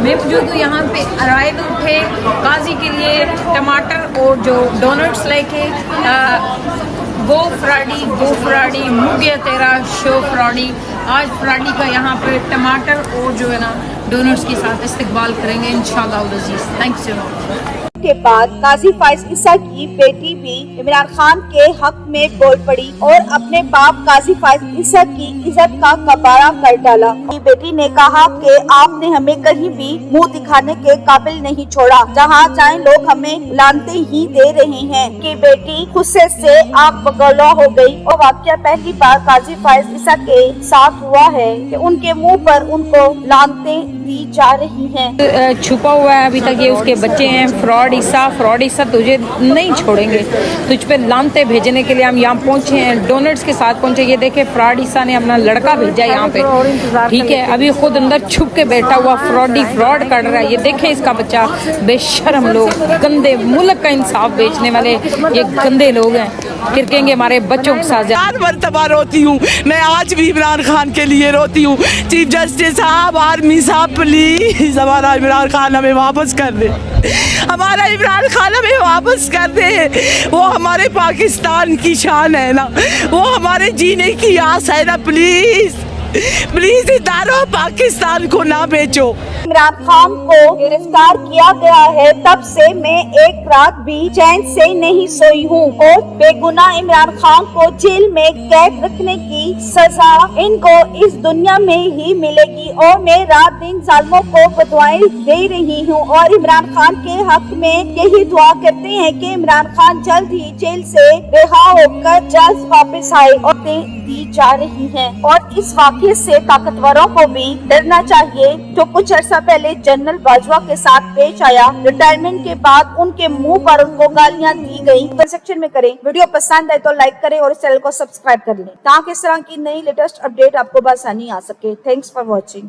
میں موجود ہوں یہاں پہ ارائیول تھے قاضی کے لیے ٹماٹر اور جو ڈونٹس لے کے گو فراڈی مگیا تیرا شو فراڈی. آج فراڈی کا یہاں پہ ٹماٹر اور جو ہے نا ڈونٹس کے ساتھ استقبال کریں گے انشاءاللہ العزیز. Thank you. کے بعد قاضی فائز عیسیٰ کی بیٹی بھی عمران خان کے حق میں بول پڑی اور اپنے باپ قاضی فائز عیسیٰ کی عزت کا کباڑہ کر ڈالا. بیٹی نے کہا کہ آپ نے ہمیں کہیں بھی منہ دکھانے کے قابل نہیں چھوڑا, جہاں جائیں لوگ ہمیں لانتے ہی دے رہے ہیں. کہ بیٹی غصے سے آگ بگولا ہو گئی اور واقعہ پہلی بار قاضی فائز عیسیٰ کے ساتھ ہوا ہے کہ ان کے منہ پر ان کو لانتے دی جا رہی ہیں. چھپا ہوا ہے ابھی تک یہ اس کے بچے ہیں. فراڈ عیسیٰ تجھے نہیں چھوڑیں گے, تجھ پہ لانتے بھیجنے کے لیے ہم یہاں پہنچے ہیں, ڈونٹس کے ساتھ پہنچے. یہ دیکھیں فراڈ عیسیٰ نے اپنا لڑکا بھیجا یہاں پہ, ٹھیک ہے, ابھی خود اندر چھپ کے بیٹھا ہوا فراڈ کر رہا ہے. یہ دیکھیں اس کا بچہ, بے شرم لوگ, گندے, ملک کا انصاف بیچنے والے یہ گندے لوگ ہیں, کرکیں گے ہمارے بچوں کے ساتھ. 4 مرتبہ روتی ہوں میں, آج بھی عمران خان کے لیے روتی ہوں. چیف جسٹس صاحب, آرمی صاحب, پلیز ہمارا عمران خان ہمیں واپس کر دے, ہمارا عمران خان ہمیں واپس کر دے. وہ ہمارے پاکستان کی شان ہے نا, وہ ہمارے جینے کی آس ہے نا. پلیز اداروں پاکستان کو نہ بیچو. عمران خان کو گرفتار کیا گیا ہے, تب سے میں ایک رات بھی چین سے نہیں سوئی ہوں, اور بے گناہ عمران خان کو جیل میں قید رکھنے کی سزا ان کو اس دنیا میں ہی ملے گی. اور میں رات دن ظالموں کو بدوائیں دے رہی ہوں, اور عمران خان کے حق میں یہی دعا کرتے ہیں کہ عمران خان جلد ہی جیل سے رہا ہو کر جلد واپس آئے. اور دی جا رہی ہیں, اور اس واقعے سے طاقتوروں کو بھی ڈرنا چاہیے, جو کچھ عرصہ پہلے جنرل باجوہ کے ساتھ پیش آیا. ریٹائرمنٹ کے بعد ان کے منہ پر ان کو گالیاں دی گئی. کمنٹ سیکشن میں کریں. ویڈیو پسند آئے تو لائک کریں اور اس چینل کو سبسکرائب کر لیں تاکہ اس طرح کی نئی لیٹسٹ اپڈیٹ آپ کو بآسانی آ سکے. Thanks for watching.